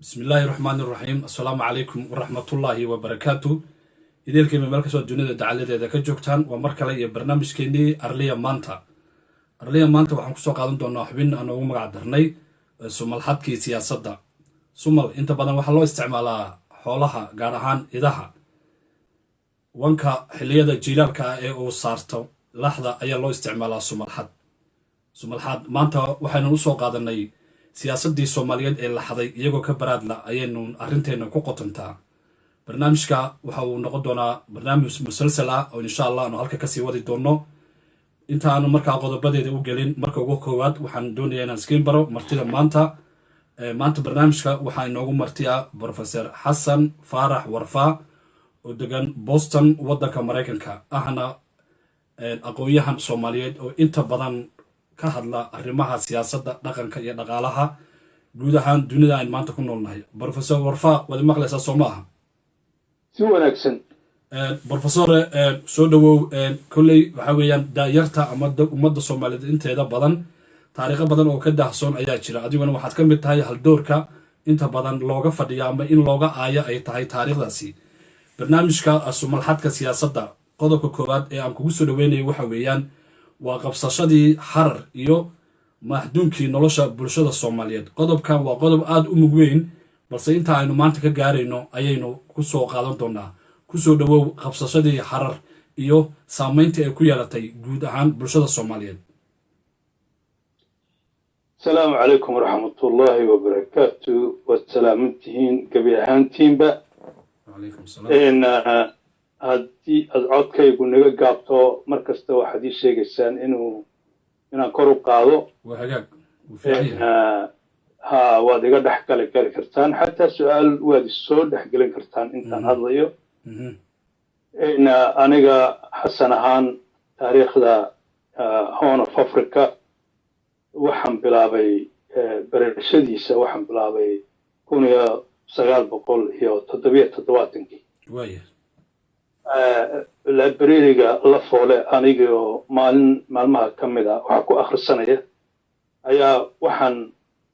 بسم الله الرحمن الرحيم السلام عليكم ورحمة الله وبركاته إذا الكلمة ملكة الدنيا دعالة إذا كجوكتان ومركلة برنامج كيني أرليا مانتا وحن كسو قادم دونا حبين أنا ومقع درني سمال حدكي سياسة دا سمال انت بدن وحلو استعمالا حولها قارهان إذاها وانكا حلية دا جيلالكا او سارتو لحظة أي الله استعمالا سمال حد مانتا وحن نسو قادرني siyaasadii Soomaaliyeed ee la xaday iyagoo ka baraadla ayaynu arinteena ku qotontaa barnaamijka waxa uu noqon doonaa barnaamij musalsal ah oo insha Allah aanu halka ka sii wadi doono inta aanu markaa qodobadeeda u gelin marka ugu koowaad waxaan doonayaa inaan iskiin baro martida maanta barnaamijka waxaa inoogu martiya Professor Xasan Faarax Warfa oo degan Boston wadanka Mareykanka ahna aqoonyahan Soomaaliyeed oo inta badan ka hadla arrimaha siyaasadda dhaqanka iyo dhaqaalaha guud ahaan dunida aan maanta ku noolnahay Professor Warfa wada maqlaysaa Soomaaliya si wanaagsan Professor soo dhawow kulley waxa weeyaan daayarta ama ummadda Soomaaliyeed inteeda badan taariikh badan oo ka daahsoon ayaa jira adiguna waxaad ka mid tahay hal doorka inta badan looga fadhiyo ama in looga aayo ay tahay taariikhdaasi barnaamijka sumalxadka siyaasadda qodobka koowaad ee aan kugu soo dhaweynayo waxa weeyaan waa qabsashadii xarar iyo mahduunkii nolosha bulshada Soomaaliyeed qodobkan waa qodob aad u mug weyn balse inta aynu maanta ka gaarayno ayaynu ku soo qaadan doonaa ku soo dhawow qabsashadii xarar iyo saameynta ay ku yeelatay guud ahaan bulshada Soomaaliyeed السلام عليكم ورحمة الله وبركاته والسلامتين قبل هانتينبا وعليكم السلام إن هذه العود كي يقول نجا قابته مركز تو حديث شيء جسان إنه كرو قاضو وهجاك إن ها وادي قد حكى لك كرتان حتى سؤال وادي السود حكى لك كرتان إنت هذا يو إن أنا حسن هان تاريخ ذا هون في أفريقيا waxaan bilaabay barashadiisa waxaan bilaabay 1977 waaya librariga la foole anigoo maalmaha ka mid ah waxa ku akhrisanaya ayaa waxaan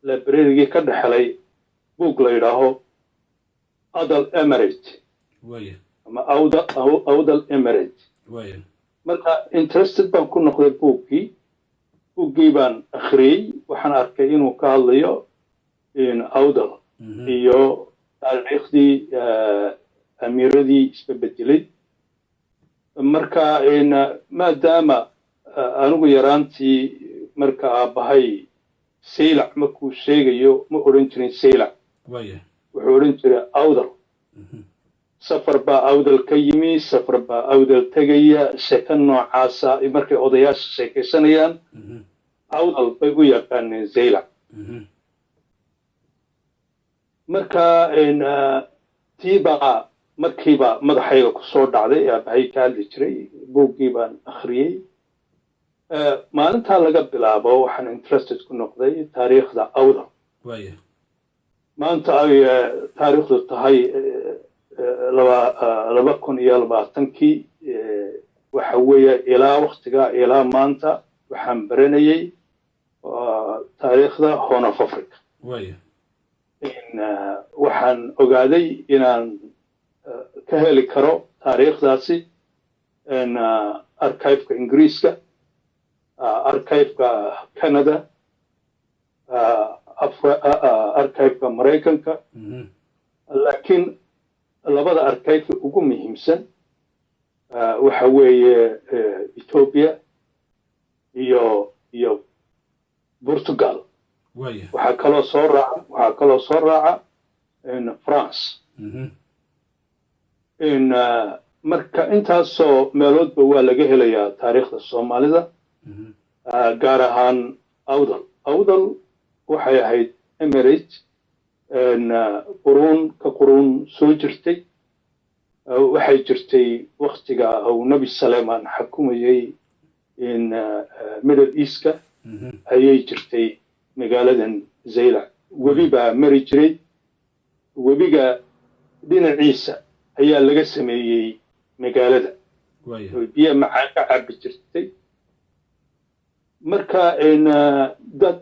librarigii ka dhaxlay book la yiraahdo Adal Emirate waaya ama Awdal Emirate waaya marka interested baan ku noqday bookii وجيبان أخري وحنا أركينه كالليو إن أودل إيو تاريخ دي أمير دي سببتلي مركا إن ما دام أنا يرانتي مركا بهاي سيلع مكو شيء ما أورنتني سيلع ويا وأورنتني أودل سفر با أودل كيمي سفر با أودل تجيا سكنوا عاسا مركا أودياس سكسنيان أودل بيجوا كان زيلا مركا إن تيبا مركبة مدحية كسور عليه يا بهاي كالجري بوجيبان أخري ما أنت لقى بلابه وحن انترستد كنا قضي تاريخ ذا أودل ويا ما أنت تاريخ التهاي لما كن يلبا تنكي وحوية إلى وقتها إلى ما أنت وحن برنيي تاريخ ذا هون في أفريقيا. ويا. إن وحن أقعدي إن كهل كرو تاريخ ذاسي إن أركايف كإنجليزكا أركايف كندا أركايف كأمريكانكا لكن لبدا أركايف ugu muhiimsan waxa weeye Ethiopia iyo Portugal waya waxa kaloo soo raaca in France in marka intaasoo meeloodba waa laga helayaa taariikhda Soomaalida gaar ahaan Awdal waxay ahayd emirate إن قرون سوجرتي waxay jirtay waqtiga oo Nabi Salman xukumayay in Middle East ayay jirtay magaaladan Zayla wabiga mari jiray wabiga dhinaciisa ayaa laga sameeyay magaalada biyo macaan ka cabi jirtay marka in dad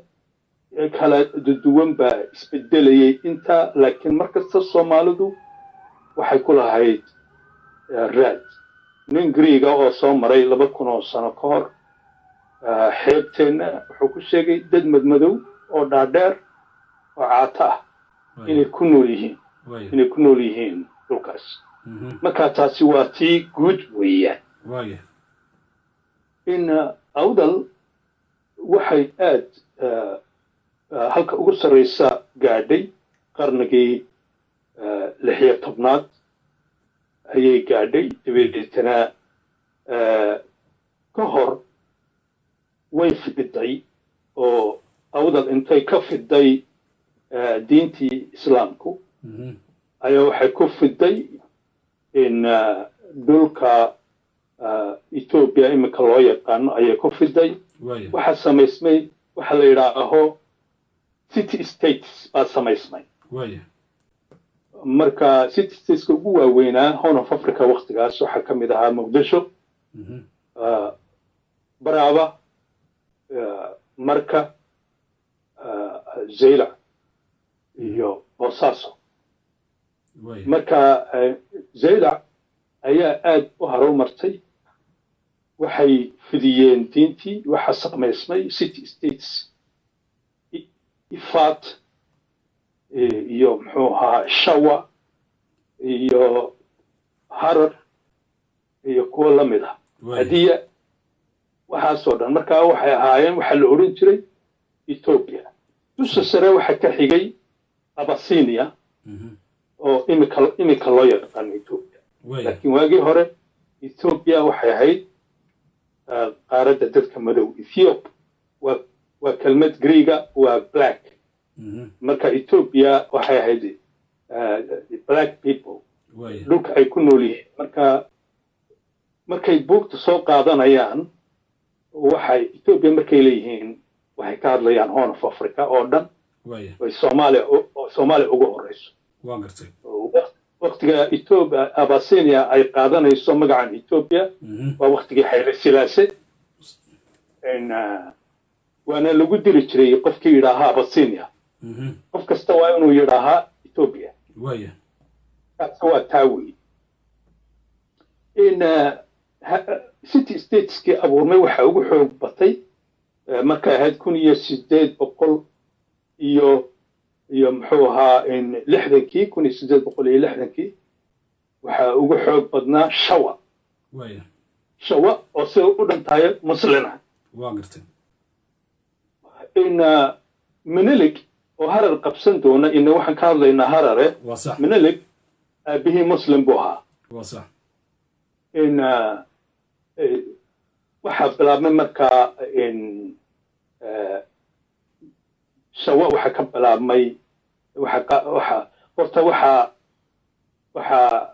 kala duwan baa isbedelayay intaa laakiin markasta soomaalidu waxay ku lahayd raad nin Greega oo soo maray 2000 sano ka hor xeebteena wuxuu ku sheegay dad madmadow oo dhaadheer oo caata ah inay ku nool yihiin dhulkaas marka taasi waa tii guud weeyaan in awdal waxay aad halka ugu sarreysa gaadhay qarnigii 16aad ayay gaadhay dabeetana ka hor way fiday oo awdal intay ka fiday diintii islaamku ayaa waxay ku fiday in dhulka Ethiopia imika loo yaqaano ayay ku fiday waxa samaysmay waxa la yiraahdo city states baa samaysmay marka city states ugu waaweynaa Horn of Africa waqtigaas waxa ka mid ahaa Muqdisho Baraba marka Zeyla iyo Boosaaso marka Zeyla ayaa aad u horumartay waxay fidiyeen diintii waxa samaysmay city states Ifat iyo muxuu ahaa Shawa iyo Harar iyo kuwa la mid ah hadiya waxaasoo dhan marka waxay ahaayeen waxa la oran jiray Ethiopia dusha sare waxa ka xigay Abyssinia oo imika loo yaqaan Ethiopia laakiin waagii hore Ethiopia waxay ahayd qaaradda dadka madow Ethiop waa kelmad Greega waa black marka Ethiopia waxay ahayd black people dhulka ay ku nool yihiin markay buugta soo qaadanayaan waxay Ethiopia markay leeyihiin waxay ka hadlayaan Horn of Africa oo dhan way Soomaaliya ugu horeyso waqtiga Ethiopia Abyssinia ay qaadanayso magacan Ethiopia waa waqtigii Haile Selassie waana lagu diri jiray qofkii yiraahaa Abyssinia qof kasta waa inuu yiraahaa Ethiopia waa taawi in city states ki abuurmay waxa ugu xoog batay marka ahayd 1800 iyo muxuu ahaa in 60kii 1860kii waxa ugu xoog badnaa Shawa oo soo u dhantahay muslina in Menelik oo Harar qabsan doona in waxaan ka hadlaynaa Harare Menelik bihi muslim buu ahaa in waxa bilaabmay marka in Shawa waxa ka bilaabmay waxa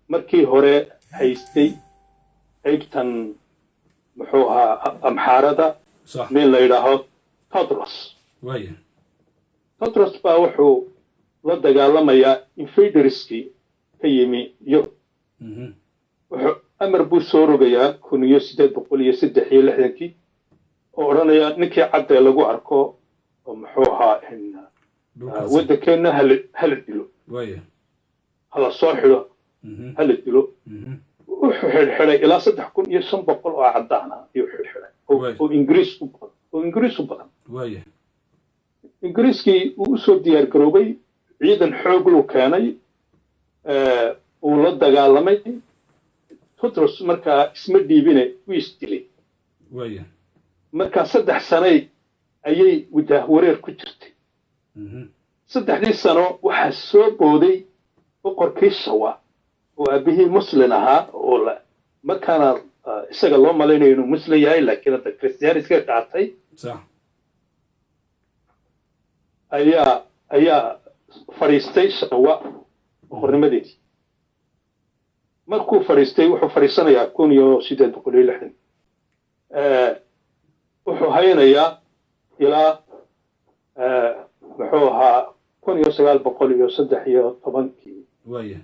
markii hore haystay qaybtan muxuu ahaa Amxaarada meel la yiraahdo Todros baa wuxuu la dagaalamayaa invaderskii ka yimi wuxuu amar buu soo rogayaa 1863 oo oranaya ninkii cadde lagu arko oo muxuu ahaa in waddankeena hal dilo hala soo xiro hal dilo wuxuu xirxiray ilaa 3500 oo cadaan ah iyo xirxiray oo Ingiriis u badan Ingiriiskii uu soo diyaar garoobay ciidan xoog loo keenay uu la dagaalamay Todros marka isma dhiibine wuu isdilay marka 3 sano ayay wada wareer ku jirtay 3 sano waxa soo booday boqorkii Shawa oo abihii muslim ahaa oo markaana isaga loo malaynayo inuu muslim yahay laakiin hadda Christian iska qaatay ayaa fariistay Shawa boqornimadeedii markuu fariistay wuxuu fariisanayaa 1860 wuxuu haynayaa ilaa muxuu ahaa 1913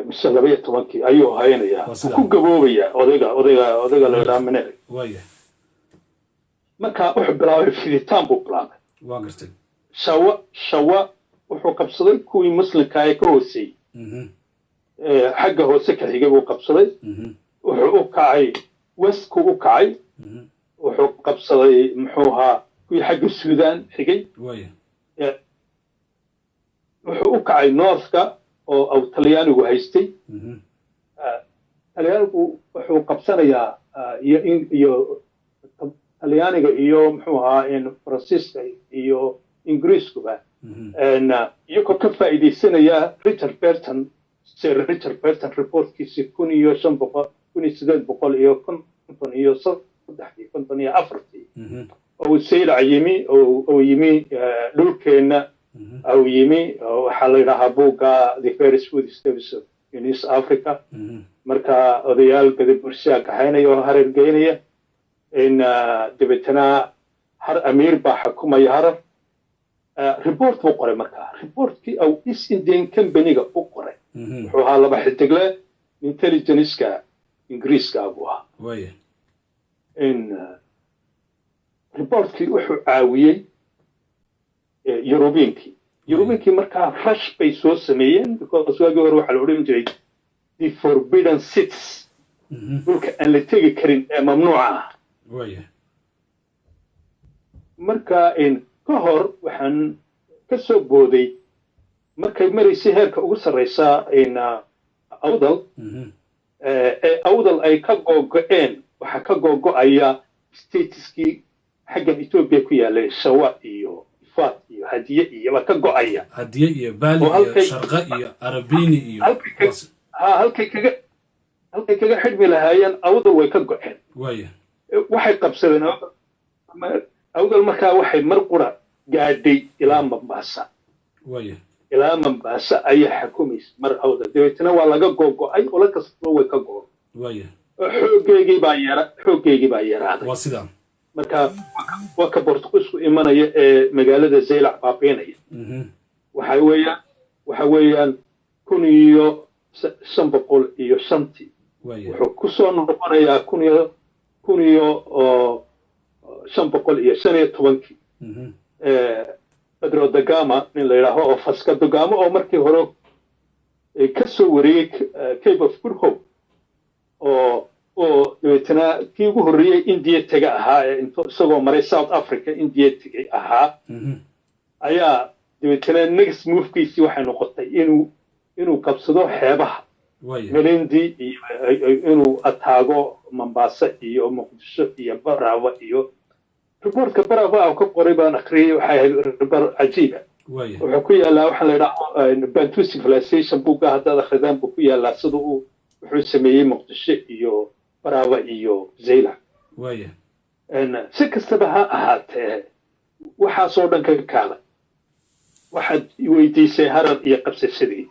mise 12 ayuu haynayaa ku gaboobayaa odayga la yiraahdo Menelik markaa wuxuu bilaabay fiditaan buu bilaabay waa gartay shawa wuxuu qabsaday kuwii muslimka ee ka hooseeyey xagga hoose ka xigay buu qabsaday wuxuu u kacay westku u kacay wuxuu qabsaday muxuu ahaa kuwii xagga suudaan xigay wuxuu u kacay northka oo talyaanigu haystay talyaanigu wuxuu qabsanayaa iyo talyaaniga iyo muxuu ahaa faransiiska iyo ingiriiskuba iyagoo ka faa'iidaysanaya Richard Burton reportkiisii 1853 oo saylac yimi oo yimi dhulkeenna أو يمي أو حالي رها بوكا the first food steps in East Africa مركا أضيال كذا برشا كهينا يو هرب جينية إن دبتنا هر أمير بحكومة يهرب ريبورت بقرة مركا ريبورت كي أو إيست إنديان كمبانيغا بقرة وحالا بحتقله intelligence كا إنجليز كا أبوها إن ريبورت كي وحو عاوية يوروبينكي مركا رش bay soo sameeyeen because waagi hore waxa la oran jiray the forbidden cities dhulka aan la tegi karin ee mamnuuca ah marka ka hor waxaan ka soo booday markay maraysay heerka ugu sarreysa awdal awdal ay ka googo'een waxa ka googo'aya stateskii xaggan Ethiopia ku yaalay shawa iyo هدية إيه وكجوعية هدية إيه بالي شرقة إيه عربيني إيه هل كي حد ملهاين أوضل ويكجوعين واحد قبسنا أوضل مكا واحد مرقرة قاعدي إلى مباسة إلى مباسة أي حكومي مر أوضل دويتنا ولا جو أي ولا كسر ويكجو حقيقي بايرة واسدام marka waka Boortaqiisku imanaya ee magaalada Zeylac baabeenaya waxa weeyaan 1500 wuxuu ku soo noqonayaa 1515 Pedro da Gama nin la yiraahdo oo Vasco da Gama oo markii hore ka soo wareegay Cape of Good Hope oo dabeetana kii ugu horreeyay India taga ahaa isagoo maray South Africa India tagay ahaa ayaa dabeetana next move-kiisii waxay noqotay inuu qabsado xeebaha Malindi inuu ataago Mombasa iyo Muqdisho iyo Barawa iyo reportka Barawa oo ka qoray baan akhriyay waxay report cajiib wuxuu ku yaalaa waxa la yiraahdo Bantu civilization buuga hadda akhridaan buu ku yaalaa sida uu wuxuu sameeyay Muqdisho iyo Barawa iyo Zeylac si kastaba ha ahaatee waxaa soo dhan ka kaalay waxaad weydiisay harar iyo qabsashadeedii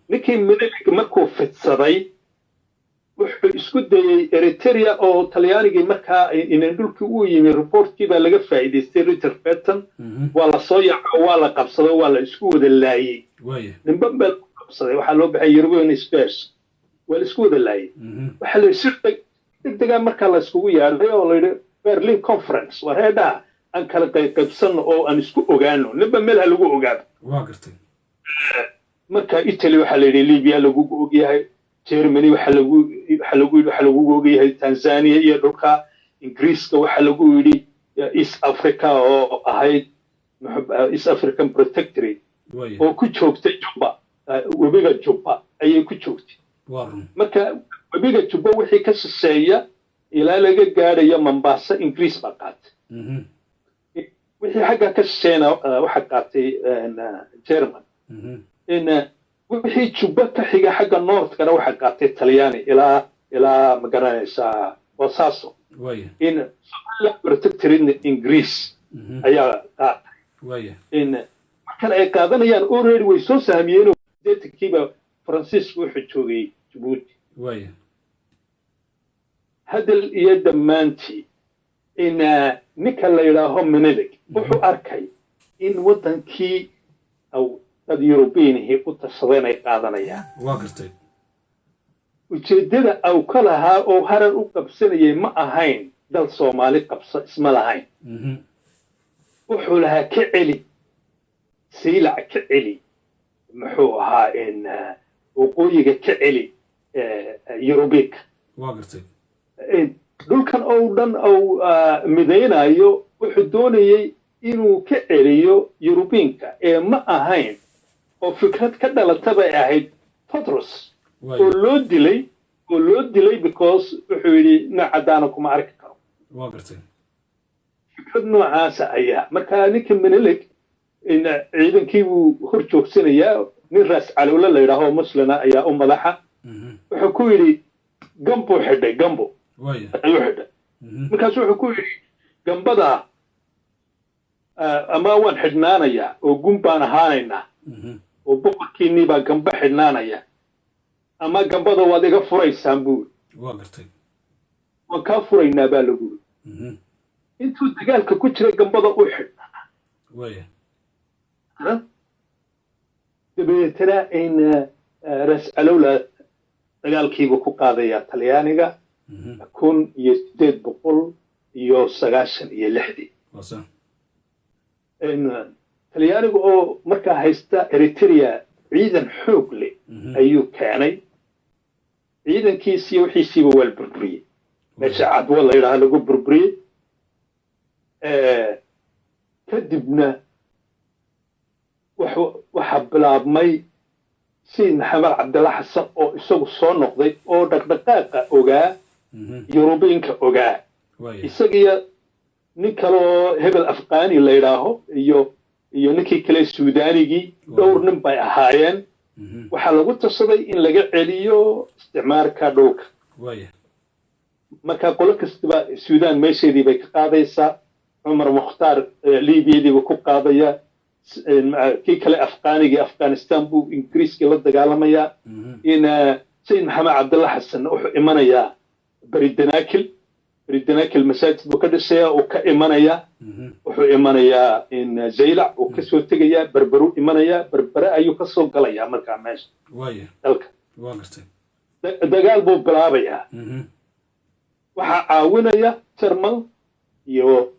ninkii Milik markuu fidsaday wuxuu isku dayay Eritrea oo Talyaanigii markaa inay dhulkii u yimi reportkii baa laga faa'iideystay Richard Burton waa la soo yaacay waa la qabsaday waa la isku wada laayay ninban baa qabsaday waxaa loo baxay European Space waa la isku wada laayay waxa la shirtay degdega marka la iskugu yeeray oo la yiri Berlin Conference wareeda aan kala qaybsan oo aan isku ogaano ninba meel lagu ogaado waa gartay marka Italy waxa la yiri Libya lagu ogyahay Germany waxa lagu ogyahay Tanzania iyo dhulka Ingiriiska waxa lagu yiri East Africa oo ahayd East African Protectorate oo ku joogtay Juba webiga Juba ayay ku joogtay marka webiga Juba wixii ka shisheeya ilaa laga gaarayo Mombasa Ingiriis baa qaatay wixii xagga ka shisheena waxa qaatay German wixii Juba ka xiga xagga North kana waxa qaatay Talyaani ilaa magaranaysa Bosaso Somalia Protectorate Ingiriis ayaa qaatay markan ay qaadanayaan already way soo sahmiyeen deedkiiba Francis wuxuu joogay Djibouti hadal iyo dhammaantii ninka la yidhaaho Menelik wuxuu arkay in wadankii dad European u tashadeen ay qaadanayaan waa gartay ujeedada aw ka lahaa oo harar u qabsanayay ma ahayn dal Soomaali qabso isma lahayn wuxuu lahaa ka celi siilac ka celi muxuu ahaa waqooyiga ka celi yurubiga waa gartay dhulkan oo dhan oo midaynayo wuxuu doonayay inuu ka celiyo yurubiinka ma ahayn oo fikrad ka dhalataba ay ahayd Patros oo loo dilay because wuxuu yidhi nacadaana kuma arki karo waa gartay fikrad noocaasa ayaa markaa ninka Menelik ciidankii buu hor joogsanayaa nin raas calowle la yidhaaho muslina ayaa u madaxa wuxuu ku yidhi gambo xidhay gambo ayuu xidhay markaas wuxuu ku yidhi gambada ama waan xidhnaanayaa oo gun baan ahaanaynaa oo boqorkiinnii baa gamba xidhnaanaya ama gambada waad iga furaysaan buu waa gartay waan kaa furaynaa baa lagu yidhi intuu dagaalka ku jira gambada u xidhnaa dabeetana ras calowla dagaalkiiba ku qaadayaa talyaaniga 1896 talyaaniga oo markaa haysta Eritrea ciidan xoog leh ayuu keenay ciidankiisii wixiisiiba waa la burburiyey meesha cadwa la yidhaaha lagu burburiyey kadibna waxaa bilaabmay sayid maxamed cabdilla xasan oo isagu soo noqday oo dhaqdhaqaaqa ogaa yurubiinka ogaa isagiyo nin kaloo hebel afqaani la yidhaaho iyo ninkii kale suudaanigii dhowr nin bay ahaayeen waxaa lagu tasaday in laga celiyo isticmaarka dhulka markaa qolo kastaba suudaan meesheedii bay ka qaadaysaa cumar mukhtaar liibiyadiiba ku qaadaya kii kale afqaanigii afghanistan buu ingiriiskii la dagaalamayaa in sayid maxamed cabdilla xasan wuxuu imanayaa beridanakil masaajid buu ka dhisayaa uu ka imanayaa wuxuu imanayaa in zaylac uu kasoo tegayaa berberu imanayaa berbere ayuu kasoo galayaa markaa meesha dalka dagaal buu bilaabayaa waxaa caawinaya jarmal iyo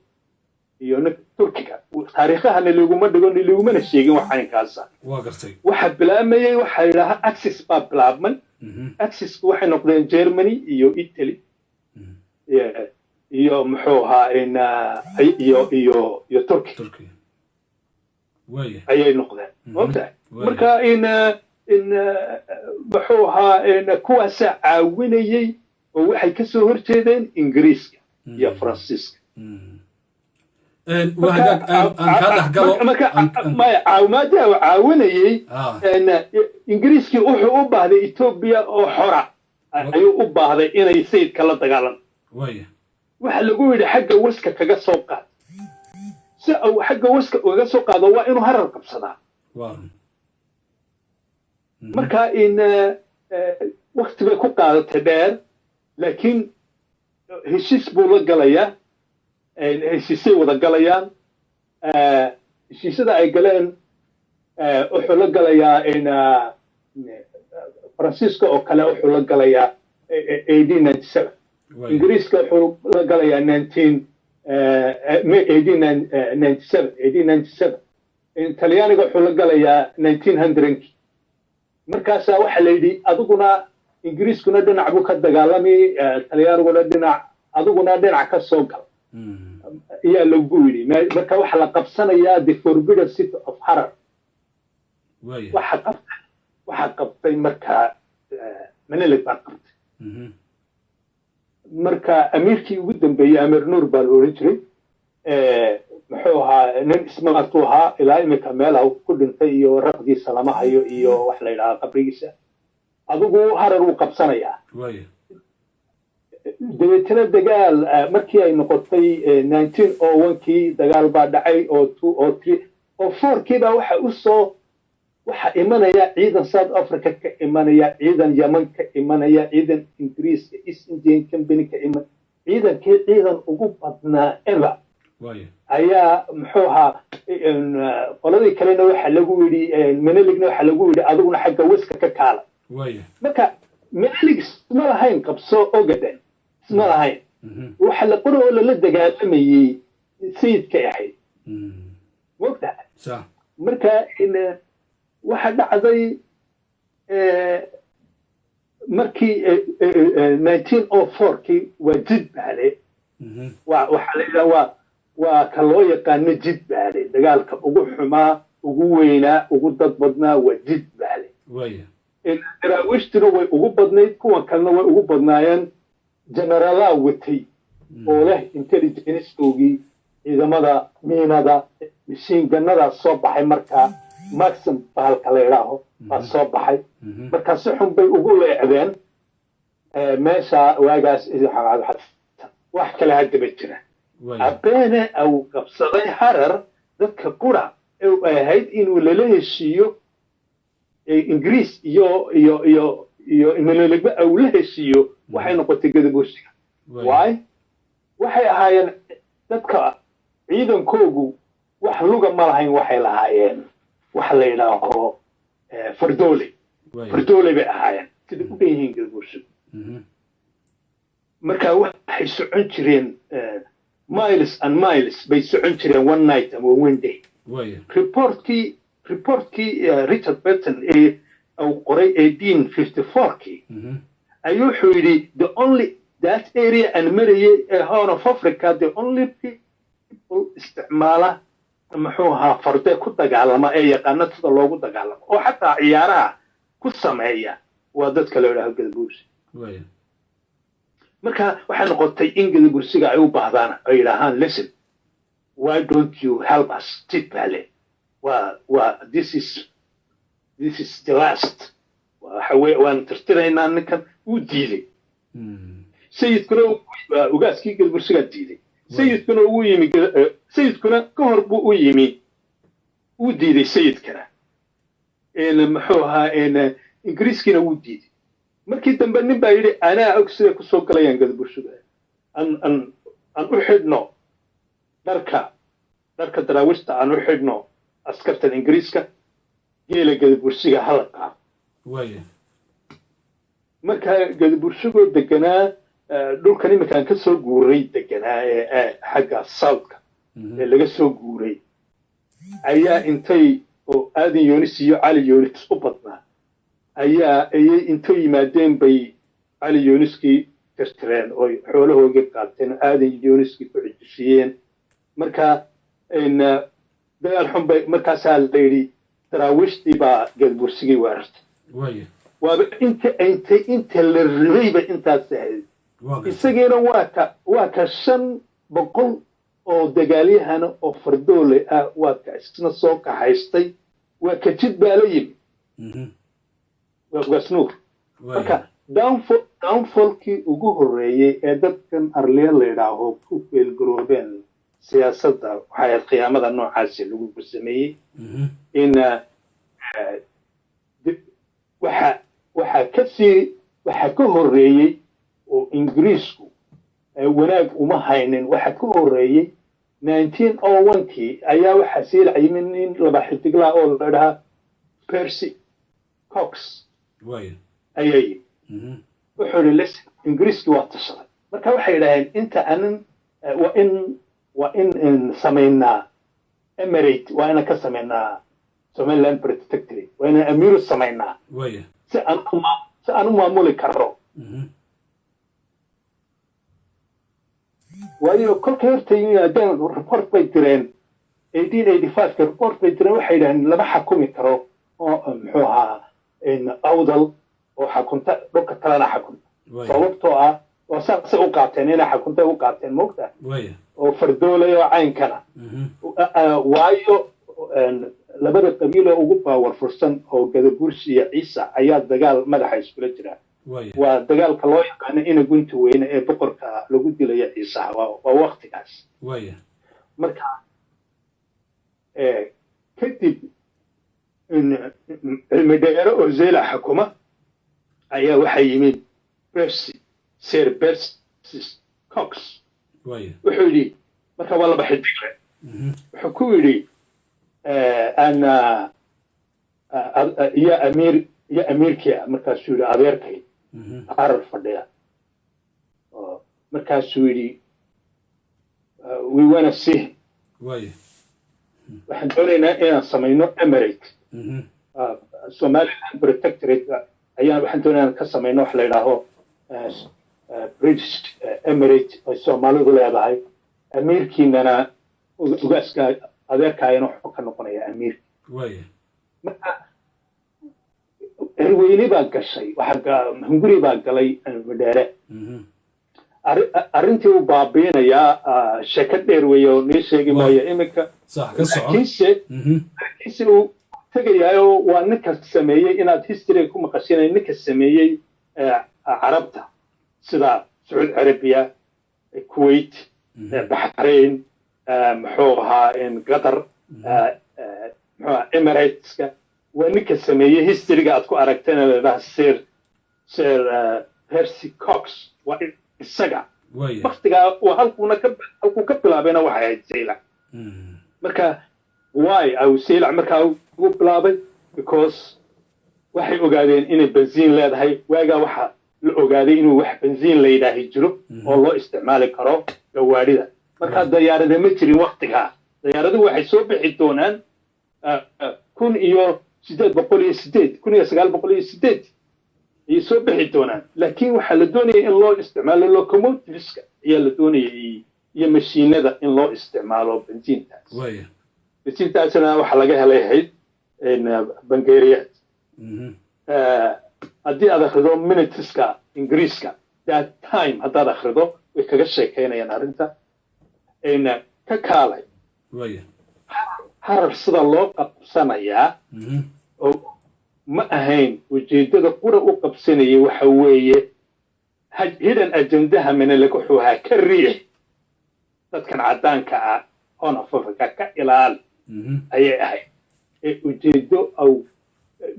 turkiga taariikhahana laguma dhigo lagumana sheegin waxaynkaasa waxa bilaabmayay waxaa yidhaahaa axis baa bilaabmay axisku waxay noqdeen Germany iyo Italy iyo muxuu ahaa iyo Turkey ayay noqdeen marka muxuu ahaa kuwaasa caawinayay oo waxay kasoo horjeedeen Ingiriiska iyo Faransiiska caawimaadii caawinayay ingiriiskii wuxuu u baahday Ethiopia oo xora ayuu u baahday inay sayidka la dagaalan waxa lagu yidhi xagga waska kaga soo qaad si uu xagga waska uga soo qaado waa inuu harar qabsadaa marka waqti bay ku qaadatay dheer laakiin heshiis buu la galayaa heshiisay wada galayaan heshiisyada ay galeen wuxuu la galayaa Faransiiska oo kale wuxuu la galayaa 1897 ingiriiska wuxuu la galayaa 1897 talyaaniga wuxuu la galayaa 1900 markaasaa waxaa la yidhi adiguna ingiriiskuna dhinac buu ka dagaalamay talyaaniguna dhinac adiguna dhinac ka soo gal ayaa lagu yidhi marka waxaa la qabsanayaa the forbidden city of Harar waxaa qabtay markaa Menelik baa qabtay marka amiirkii ugu dambeeyey Amir Nuur baa la oran jiray muxuu ahaa nin ismaartu ahaa ilaa imika meelaha ku dhintay iyo raqdiisa lama hayo iyo wax la yidhaahdo qabrigiisa adigu Harar uu qabsanayaa dabeetana dagaal markii ay noqotay 1901kii dagaal baa dhacay oo 2 oo 3 oo 4kii baa waxa imanaya ciidan South Africa ka imanaya ciidan Yemen ka imanaya ciidan Ingiriiska East Indian Company ka iman ciidan ugu badnaa ever ayaa muxuu ahaa qoladii kalena waxa lagu yidhi Menelikna waxa lagu yidhi adiguna xagga waska ka kaala marka Menelik ma lahayn qabso Ogaden isma lahayn waxa la qoro oo la dagaalamayay sayidka ahayd waqta صح marka in waxa dhacday markii 1904kii waa jid baale waxa la yidhaahdaa waa ka loo yaqaano jid baale dagaalka ugu xumaa ugu weynaa ugu dad badnaa waa jid baale daraawiishtuna way ugu badnayd kuwan kalena way ugu badnaayeen generaalaa watay oo leh intelligenceoogii ciidamada miinada mishiinganada soo baxay markaa maxim bahalka la yidhaaho baa soo baxay markaa si xun bay ugu leecdeen meesha waagaas wax kale haddaba jira abeene au qabsaday harar dadka qura ay ahayd inuu lala heshiiyo ingiriis iyo imalolegba au la heshiiyo waxay noqotay gadaboosiga waay waxay ahaayeen dadka ciidankoogu wax luga ma lahayn waxay lahaayeen waxa la yidhaaho fardoole bay ahaayeen sida u dhan yihiin gadaboosigu marka waxay socon jireen miles and miles bay socon jireen one night ama one day reportkii Richard Burton ee uu qoray 1854kii ayuu wuxuu yidhi the only that area and marayay Horn of Africa the only people isticmaala muxuu ahaa farde ku dagaalama ee yaqaana sida loogu dagaalamo oo xataa ciyaaraha ku sameeya waa dadka la yidhaaho gadabuursi marka waxay noqotay in gadabuursiga ay u baahdaan ay yidhaahaan listen why don't you help us jid baale this is the last waan tirtiraynaa ninkan uu diiday sayidkuna ugaaskii gadabursigaa diiday sayidkuna ugu yimi sayidkuna ka hor buu u yimi uu diiday sayidkana muxuu ahaa ingiriiskiina wuu diiday markii dambe nin baa yidhi anaa og siday kusoo galayaan gadabursiga aan u xidhno dharka daraawiishta aan u xidhno askartan ingiriiska geela gadabursiga hala qaado marka gadabursigoo deganaa dhulkan iminkaan ka soo guuray deganaa ee xagga southka ee laga soo guuray ayaa intay oo aadan yoonis iyo cali yoonis u badnaa ayay intay yimaadeen bay cali yooniskii tirtireen oo xoolahoogii qaateen aadan yooniskii ku xijisiyeen marka dagaal xun bay markaasaa la yidhi daraawiishtii baa gadabursigii weerartay waaba inta la ribayba intaas ahayd isagiina waa ka 500 oo dagaalyahana oo fardoole ah waa ka isna soo kaxaystay waa ka jid baa la yimi waa snuur marka downfallkii ugu horreeyey ee dadkan arliya la yidhaaho ku feelgaroobeen siyaasadda waxay ahayd qiyaamada noocaasi lagu sameeyey in waxa ka horreeyey oo ingiriisku wanaag uma haynin waxa ka horreeyey 1901kii ayaa waxaa sii lacayimay nin laba xidiglaa oo la dhahaa Percy Cox ayaa yimi wuxuu yidhi listen ingiriiskii waa tashaday marka waxay yidhaaheen inta anan waa in samaynaa emirate waa inaan ka samaynaa Somaliland Protectorate waa inaan amiiru samaynaa si aan u maamuli karno waayo kolkay horta yimaadeen report bay direen 1885 report bay direen waxay yidhaaheen lama xakumi karo oo muxuu ahaa awdal oo xakunta dhulka kalena xakunta sababtoo ah oo saasay u qaateen inay xakuntay u qaateen moogta oo fardoolay oo caynkana waayo labada qabiil oo ugu powerfulsan oo gadabursi iyo ciisa ayaa dagaal madaxa iskula jira waa dagaalka loo yaqaano ina gunta weyne ee boqorka lagu dilayo ciisaha waa waqtigaas marka kadib cilmi dheere oo zeela xukuma ayaa waxaa yimid Sir Percy Cox wuxuu yidhi marka waa laba xidigle wuxuu ku yidhi أنا يا أمير كيا مركز سوري أبيركي عارف فديا markaasuu yidhi we wanna see waaye waxaan doonaynaa inaan samayno emirate somaliland protectorate ayaan waxaan doonaynaa ka samayno wax la yidhaaho british emirate ay soomaalidu leedahay amiirkiinana ugaaska adeerkaayana wuxuu ka noqonaya amiir waaye marka erweyne baa gashay hunguri baa galay madheere arrintii uu baabiinayaa sheeko dheer weeye oo nii sheegi maayo iminka sax ka soco laakiinse uu tegayaayo waa ninka sameeyey inaad historyga ku maqashinay ninka sameeyey carabta sida sacuud carabiya kuwait baxrayn muxuu ahaa qatar muxuu emirateska waa ninka sameeyey historyga aad ku aragtayna ladhaha sir percy cox waa isaga waktigaa halkuu ka bilaabayna waxay ahayd saylac marka why au saylac markaa ugu bilaabay because waxay ogaadeen inay benziin leedahay waagaa waxa la ogaaday inuu wax benziin la yidhaahi jiro oo loo isticmaali karo gawaadhida markaa dayaarada ma jirin waktigaa dayaaraduhu waxay soo bixi doonaan 1908 ayay soo bixi doonaan laakiin waxaa la doonaya in loo isticmaalo locomotiveska ayaa la doonayay iyo mashiinada in loo isticmaalo benziintaasna waxaa laga helay ahayd bungaariyaad haddii aad akhrido minuteska ingiriiska that time haddaad akhrido way kaga sheekaynayaan arrinta ka kaalay harar sida loo qabsanayaa oo ma ahayn ujeeddada qura u qabsanayay waxa weeye hidhan ajendaha menelek wuxuu ahaa ka riix dadkan caddaanka ah oon af africa ka ilaali ayay ahayd ee ujeeddo aw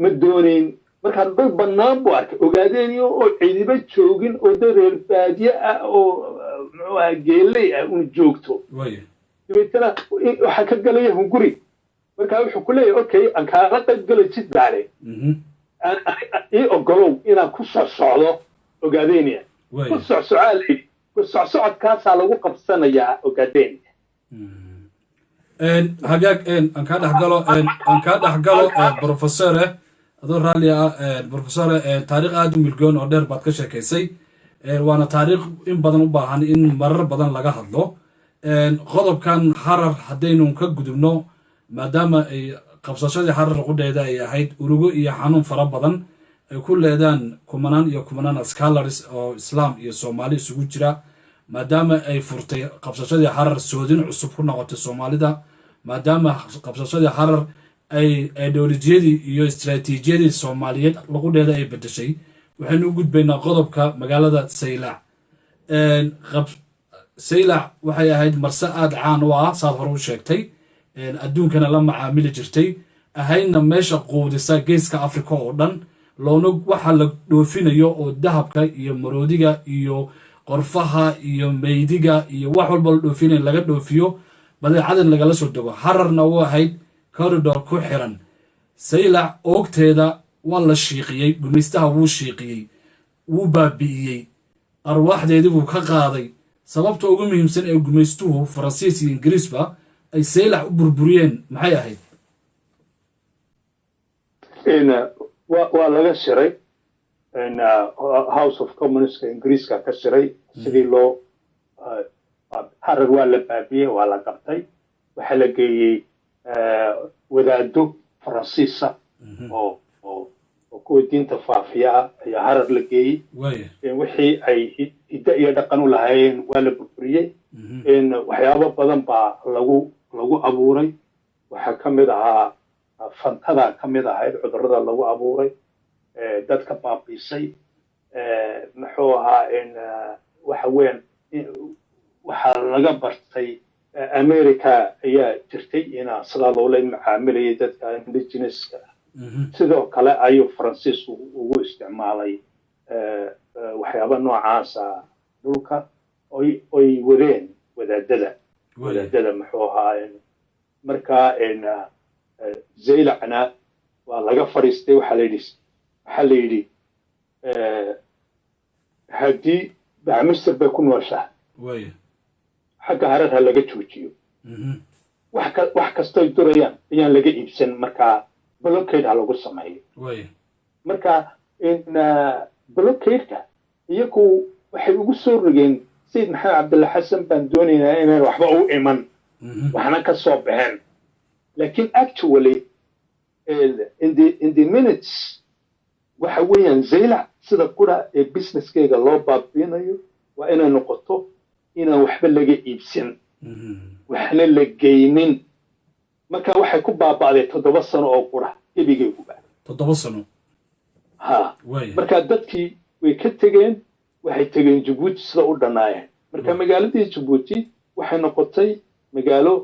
ma doonayn markaa dhul bannaan buu arkay ogaadeeniyo oo cidiba joogin oo dad reer baadiye ah oo muxuu ahaa geeley ah un joogto dabeetana waxaa ka galaya hunguri markaa wuxuu ku leeyahay okay aan kaala qayb galay jid baale ii ogolow inaan ku socsocdo ogaadeeniya ku socsocaa layidhi ku socsocodkaasaa lagu qabsanayaa ogaadeeniya hagaag aan kaa dhexgalo professore adoo raalli ah professore taariikh aada u milgoon oo dheer baad ka sheekaysay waana taariikh in badan u baahan in marar badan laga hadlo qodobkan harar haddaynu ka gudubno maadaama ay qabsashadii harar qudheeda ay ahayd urugo iyo xanuun fara badan ay ku leedaan kumanaan iyo kumanaan scholars oo islaam iyo soomaali isugu jira maadaama ay furtay qabsashadii harar soodin cusub ku noqotay soomaalida maadaama qabsashadii harar ay ideolojiyadii iyo istaraatiijiyadii soomaaliyeed qudheeda ay bedeshay waxaynu u gudbaynaa qodobka magaalada saylac saylac waxay ahayd marse aada caan u ah saad hore u sheegtay adduunkana la macaamili jirtay ahaydna meesha quudisa geeska africa oo dhan loona waxa la dhoofinayo oo dahabka iyo maroodiga iyo qorfaha iyo meydiga iyo wax walba la dhoofinayo laga dhoofiyo badeecadan lagala soo dego hararna u ahayd corridor ku xiran saylac oogteeda waa la shiiqiyey gumaystaha wuu shiiqiyey wuu baabi'iyey arwaaxdeedii buu ka qaaday sababta ugu muhiimsan ee gumaystuhu faransiis iyo ingiriisba ay saylac u burburiyeen maxay ahayd waa laga shiray house of commonska ingiriiska ka shiray sidii loo harar waa la baabiyey waa la qabtay waxaa la geeyey wadaado faransiisa oo kuwa diinta faafiya ah ayaa harar la geeyey wixii ay hiddo iyo dhaqan u lahaayeen waa la burburiyey waxyaabo badan baa lagu abuuray waxaa ka mid ahaa fantada ka mid ahayd cudurrada lagu abuuray dadka baabiisay muxuu ahaa waxa weyan waxaa laga bartay america ayaa jirtay inaa sidaa loola macaamilayay dadka indigeneska sidoo kale ayuu faransiisku ugu isticmaalay waxyaaba noocaasa dhulka oy wadeen wadaadada muxuu ahaa markaa zaylacna waa laga fadhiistay waxaa la yidhi haddii bacmisir bay ku nooshahay waaya xagga harar ha laga joojiyo wax kastoy durayaan ayaan laga iibsan markaa blockade ha lagu sameeyo waaya marka blockade-ka iyagu waxay ugu soo rogeen sayid maxamed cabdulla xasan baan doonaynaa inaan waxba u iman waxna ka soo baxeen laakiin actually in the minutes waxa weeyaan zaylac sida qura ee businesskeyga loo baabiinayo waa inay noqoto inaan waxba laga iibsan waxna la geynin marka waxay ku baaba'day 7 sano oo qura gebigeyguba 7 sano ha marka dadkii way ka tegeen waxay tegeen Djibouti sida u dhanaayeen marka magaaladii Djibouti waxay noqotay magaalo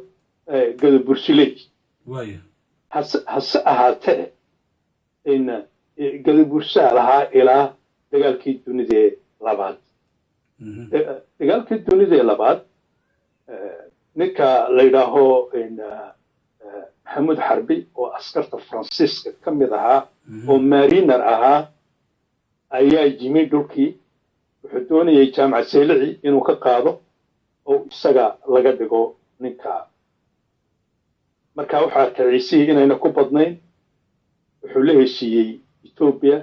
gadabursiley waaya hase ahaatee in gadabursaa lahaa ilaa dagaalkii dunida labaad dagaalkii dunida labaad ninka la yidhaaho maxamuud xarbi oo askarta faransiiska ka mid ahaa oo mariner ahaa ayaa yimi dhulkii wuxuu doonayay jaamac saylici inuu ka qaado oo isaga laga dhigo ninka marka wuxuu arkay ciisihii inayna ku badnayn wuxuu la heshiiyey Ethiopia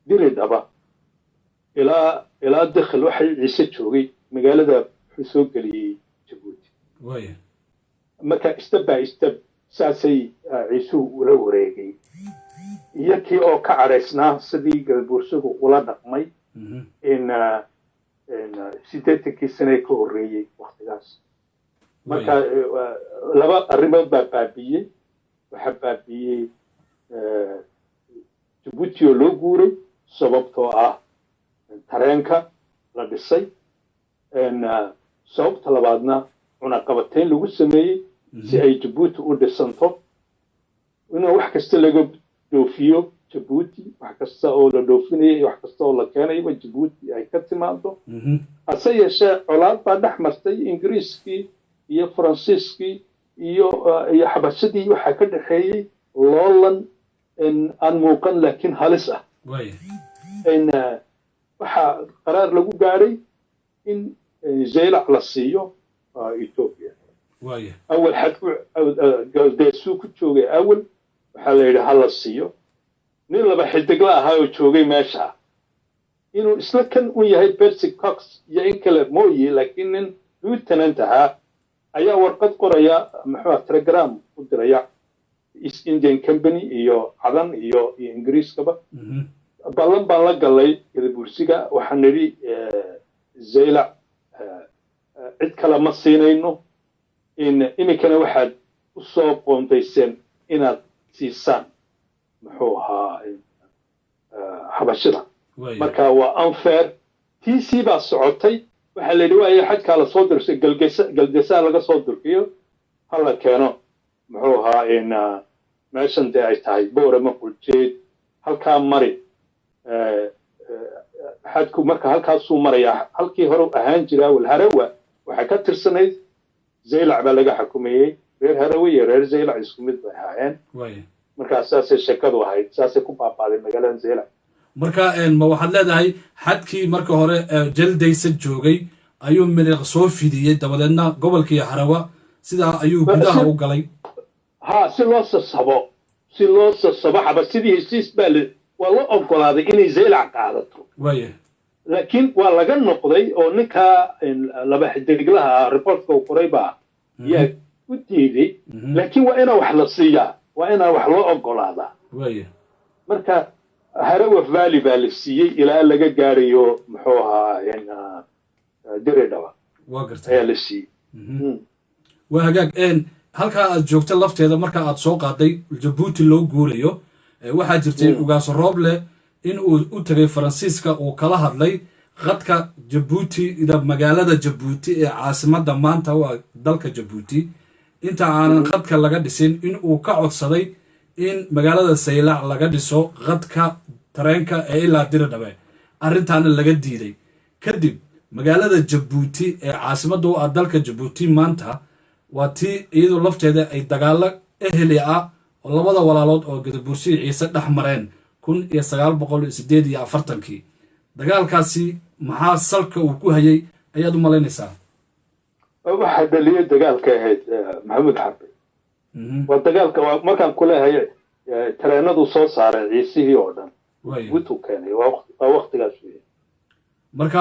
diridaba ilaa dakhil waxay ciise joogay magaalada wuxuu soo geliyey Djibouti waaya marka step by step saasay ciisuhu ula wareegay iyakii oo ka caraysnaa sidii galbuursigu ula dhaqmay in 80 sane ka horreeyay waqtigaas marka laba arrimood baa baabiyey waxaa baabiyey Djibouti oo loo guuray sababtoo ah tareenka la dhisay sababta labaadna cunaqabatayn lagu sameeyey si ay Djibouti u dhisanto in wax kasta laga dhoofiyo Djibouti wax kasta oo la dhoofinayay wax kasta oo la keenayba Djibouti ay ka timaado hase yeeshee colaad baa dhex martay Ingiriiskii iyo Faransiiskii iyo xabashadii waxaa ka dhaxeeyey loolan aan muuqan laakiin halis ah waxaa qaraar lagu gaaray in zaylac la siiyo Ethiopia awal xadku galdeesuu ku joogay awal waxaa la yidhi ha la siiyo nin laba xidigla ahaa oo joogay meesha inuu isla kan u yahay Percy Cox iyo in kale mooye laakiin nin lieutenant ahaa ayaa warqad qoraya maxaa telegram u diraya East Indian Company iyo cadan iyo Ingiriiskaba ballan baan la galay gadabursiga waxaan nidhi zaylac cid kale ma siinayno iminkana waxaad u soo qoondayseen inaad siisaan muxuu ahaa xabashida marka waa unfair TC baa socotay waxaa la yidhi waayo xadkaa la soo dirsay galdesaa laga soo durkiyo hala keeno muxuu ahaa meeshan dee ay tahay boorama quljeed halkaa mari xadku marka halkaasuu marayaa halkii hore ahaan jiraa walharawa waxaa ka tirsanayd zaylac baa laga xukumeeyey reer harawe iyo reer zaylac isku mid bay ahaayeen markaas saasay sheekadu ahayd saasay ku baabaaday magaalada zaylac marka ma waxaad leedahay xadkii marka hore jaldaysa joogay ayuu miliq soo fidiyey dabadeedna gobolkii harawa sidaa ayuu gudaha u galay ha si loo sasabo xaba sidii hesiis baa waa la ogolaaday inay zaylac qaadato laakiin waa laga noqday oo ninkaa laba xidiglaha reportka uu qoray baa yaa u diiday laakiin waa inaa wax la siiyaa waa inaa wax loo ogolaadaa marka harawa valley baa la siiyey ilaa laga gaarayo muxuu ahaa diridhaba ayaa la siiyey waa hagaag halkaa aad joogta lafteeda marka aad soo qaaday Djibouti loo guurayo waxaa jirtay ugaas rooble in uu u tagay Faransiiska uu kala hadlay qadka Djibouti ida magaalada Djibouti ee caasimadda maanta waa dalka Djibouti inta aanan qadka laga dhisin in uu ka codsaday in magaalada Saylac laga dhiso qadka tareenka ee ilaa Diridhabe arrintaana laga diiday kadib magaalada Djibouti ee caasimadda u ah dalka Djibouti maanta waa tii iyadoo lafteeda ay dagaalo ehli ah oo labada walaalood oo gadabursi ciise dhex mareen 1948 dagaalkaasi maxaa salka uu ku hayay ayaad u malaynaysaa waxaa dhaliyay dagaalka ahayd maxamuud xarbi waa dagaalka markaan ku leeyahay tareenadu soo saaray ciisihii oo dhan gutu keenay waa waqtigaas weeye marka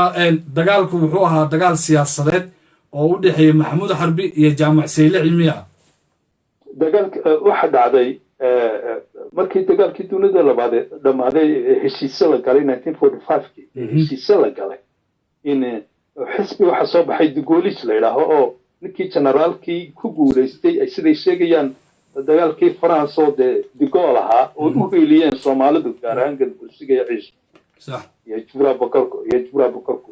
dagaalku wuxuu ahaa dagaal siyaasadeed oo u dhexeeyay maxamuud xarbi iyo jaamac saylici miya dagaalka waxa dhacday markii dagaalkii dunida labaad dhammaaday heshiise la galay 1945kii heshiise la galay in xisbi waxa soo baxay digoolis la yidhaaho oo ninkii generaalkii ku guulaystay ay siday sheegayaan dagaalkii faransa oo dee digool ahaa oo u heeliyeen soomaalidu gaar ahaan galbursiga iyo ciise iyo jibraa bokorku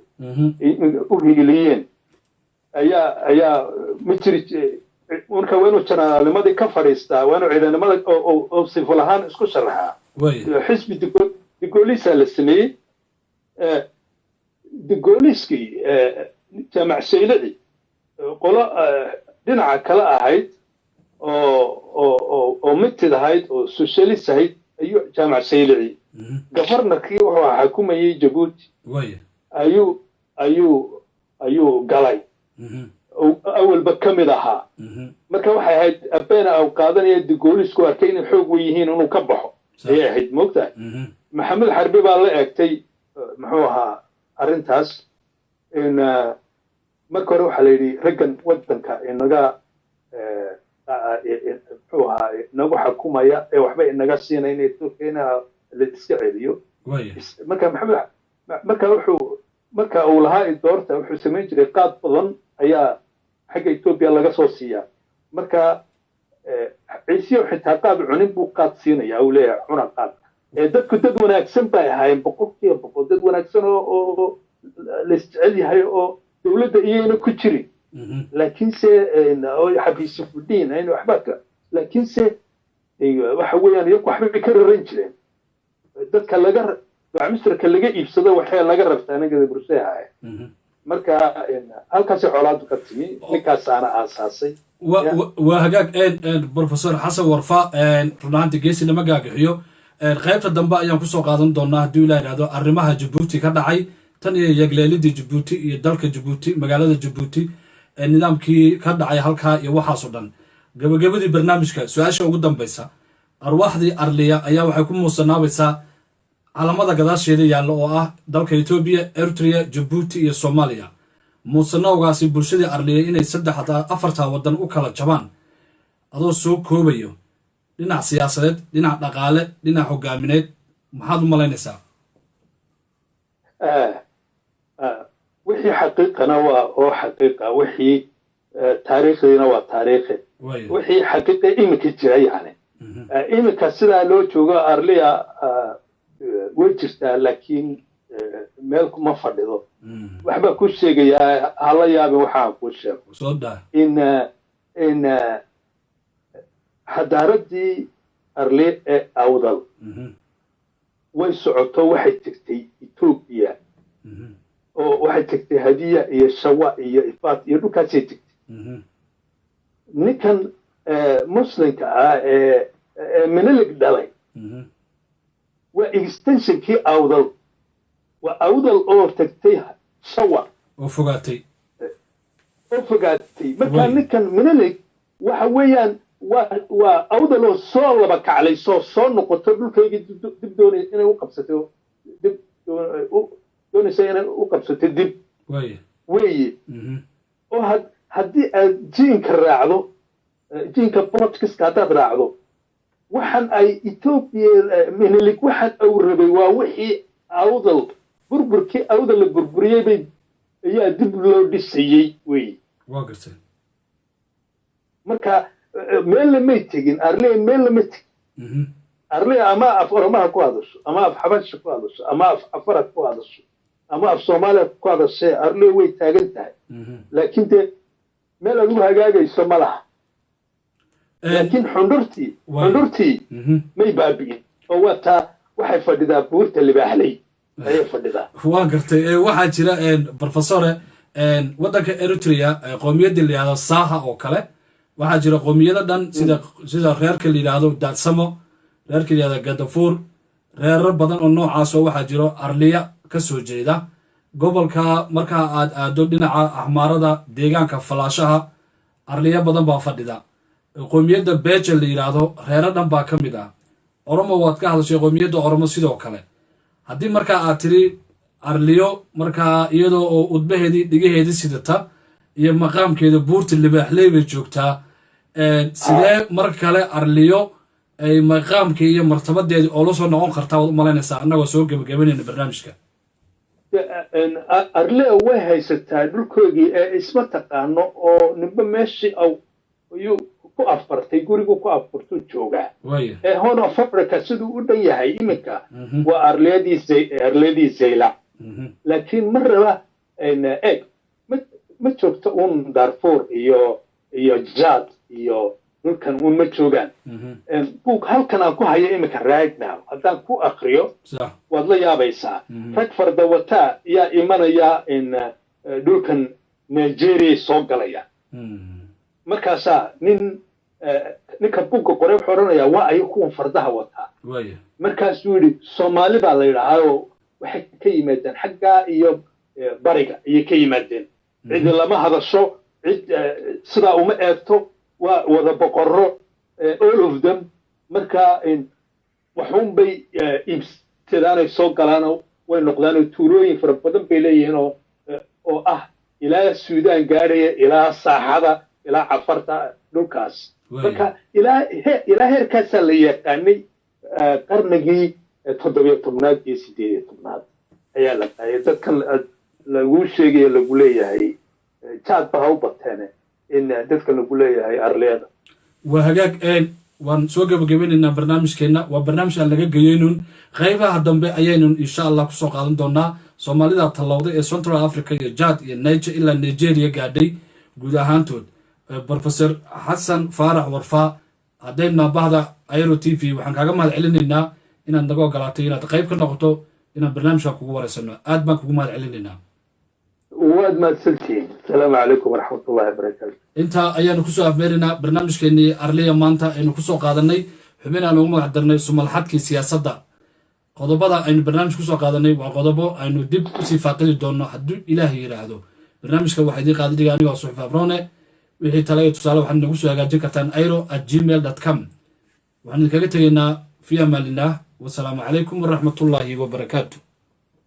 u heeliyeen ayaa ma jiri marka waa inuu janaalnimadii ka fadhiistaa waa inuu ciidanimada oo sifil ahaan isku sharaxaa xisbi digoolisaa la sameeyey digooliskii jaamac saylici qolo dhinaca kale ahayd oo mitid ahayd oo socialist ahayd ayuu jaamac saylici governorkii wuxuu ahaa xukumayay jabuuti ayuu galay awalba ka mid ahaa marka waxay ahayd abeena au qaadanaya digoolisku arkay inay xoog wen yihiin inuu ka baxo ayay ahayd moogtahay maxamed xarbi baa la eegtay muxuu ahaa arrintaas marka hore waxaa la yidhi raggan waddanka inaga muxuu ahaa inagu xakumaya ee waxba inaga siinay inay turkiyana la iska celiyo marka uu lahaa doorta wuxuu samayn jiray qaad badan ayaa xagga etoobiya laga soo siiyaa marka ciisiyo xitaa qaad cunin buu qaad siinaya uu leeyahay cuna qaad dadku dad wanaagsan bay ahaayeen 100% dad wanaagsan oo la isjecel yahay oo dowladda iyayna ku jirin laakiinse xabiisi fudhiin ayna waxba laakiinse waxa weeyaan iyagu waxbay ka raran jireen dadka misrka laga iibsado waxay laga rabtaa anaga bursaha marka halkaas colaadu ka timi ninkaasaana aasaasay waa hagaag professor xasan warfa runaanti geesi lama gaagaxiyo qaybta dambe ayaan kusoo qaadan doonaa haddii ilaa yidhahdo arrimaha jabuuti ka dhacay tan iyo yagleelidii jabuuti iyo dalka jabuuti magaalada jabuuti nidaamkii ka dhacay halkaa iyo waxaasoo dhan gabagabadii barnaamijka su-aasha ugu dambaysa arwaaxdii arliya ayaa waxay ku muusanaabaysaa calamada gadaasheeda yaalla oo ah dalka etoobiya eritrea jabuuti iyo soomaaliya muusanawgaasi bulshadii arliya inay 3-4 waddan u kala jabaan adoo soo koobayo dhinac siyaasadeed dhinac dhaqaale dhinac hogaamineed maxaad u malaynaysaa wixii xaqiiqana waa oo xaqiiqa wixii taariikhdiina waa taariikhi wixii xaqiiqa iminka jira yani iminka sidaa loo joogo arliya way jirtaa laakiin meel kuma fadhido waxbaa ku sheegayaa hala yaabin waxaan ku sheego in xadaaradii arliya ee awdal way socoto waxay tegtay etoobiya oo waxay tegtay hadiya iyo shawa iyo ifaat iyo dhulkaasay tegtay ninkan muslimka ah ee minilig dhalay waa extensionkii awdal waa awdal oo tagtay shawa oo fogaatay markaa ninkan minilig waxa weeyaan waa awdal oo soo laba kaclay soo noqoto dhulkayga dib doonay inay u qabsato dib doonaysa inay u qabsato dib weeye oo haddii aad jiinka raacdo jiinka portugiska haddaad raacdo waxaan ay etoobiya minilig waxaan au rabay waa wixii awdal burburkii awdal la burburiyey ayaa dib loo dhisayey weeye marka meel lamay tegin arliya meel lama tegin arliya ama af oromaha ku hadasho ama af xabasha ku hadasho ama af afara ku hadasho ama af soomaaliya ku hadashee arliya way taagan tahay laakiin dee meel aad ugu hagaagayso ma laha laakiin xundhurtii may baabi'in oo waa taa waxay fadhidaa buurta libaaxley ayay fadhidaa waa gartay waxaa jira professore waddanka eritrea qoomiyadda la yidhahdo saaha oo kale waxaa jira qoomiyado dhan sida reerka la yidhaahdo daadsamo reerka la yidhahdo gadafuur reerar badan oo noocaas oo waxaa jiro arliya ka soo jeeda gobolka markaa aad aado dhinaca axmaarada deegaanka falaashaha arliya badan baa fadhida qoomiyadda beja la yidhaahdo reero dhan baa ka mid ah oromo waad ka hadashay qoomiyadda oromo sidoo kale haddii markaa aad tiri arliyo markaa iyadoo oo udbaheedii dhigaheedii sidata iyo maqaamkeeda buurta libaaxley bay joogtaa sidee mar kale arliyo ay maqaamkii iyo martabadeedii oo la soo noqon kartaa waad u malaynaysaa annagoo soo gebagabanayna barnaamijka arlea way haysataa dhulkoogii ee isma taqaano oo ninba meeshii ayuu ku afbartay gurigu ku afbartuu joogaa ee horn of africa siduu u dhan yahay iminka waa arleedii zaylac laakiin ma raba eg ma joogto un darfur iyo jad iyo dhulkan un ma joogaan buug halkan aan ku hayo iminka right now haddaan ku akriyo waad la yaabaysaa rag fardawataa yaa imanaya dhulkan nigeria soo galaya markaasaa ninka buugga qore wuxuu odhanayaa waa ayo kuwan fardaha wataa markaasuu yidhi soomaali baa la yidhaahaaoo waxay ka yimaadeen xaggaa iyo bariga ayay ka yimaadeen cidi lama hadasho cid sidaa uma eegto waa wada boqorro all of them markaa waxuun bay iibsadaanay soo galaanoo way noqdaanoo tuulooyin fara badan bay leeyihiin oo ah ilaa suudaan gaadhaya ilaa saaxada ilaa cafarta dhulkaas marka ilaa heerkaasaa la yaqaanay qarnigii 17aad iyo 18aad ayaa la qaayay dadkan laguu sheegaya lagu leeyahay jaad ba ha u bateene in dadka lagu leeyahay arleeda waa hagaag waan soo gabagabeynaynaa barnaamijkeenna waa barnaamij aan laga geyeynun qaybaha dambe ayaynun insha allah kusoo qaadan doonaa soomaalida tallowday ee central africa iyo jad iyo niger ilaa nigeria gaadhay guud ahaantood professor xasan faarax warfaa haddayna bahda airo t v waxaan kaaga mahad celinaynaa inaad naga ogolaatay inaad qayb ka noqoto inaan barnaamijka kugu wareysano aad baan kugu mahad celinaynaa waad mahadsantihiin asalaamu calaykum waraxmatullahi wabarakaatu intaa ayaanu kusoo afmeeraynaa barnaamijkeenii arliya maanta aynu kusoo qaadanay xubin aan ugu magac darnay sumalxadkii siyaasadda qodobada aynu barnaamij kusoo qaadanay waa qodobo aynu dib usii faaqidi doonno hadduu ilaahay yidhaahdo barnaamijka waxaa idiin qaadidhiga anigoo suxuf abrone wixii tala iyo tusaale waxaad nagu soo hagaajin kartaan airo@gmail.com waxaan idinkaga tegaynaa fi amaanillaah wasalaamu calaykum waraxmatullaahi wabarakaatu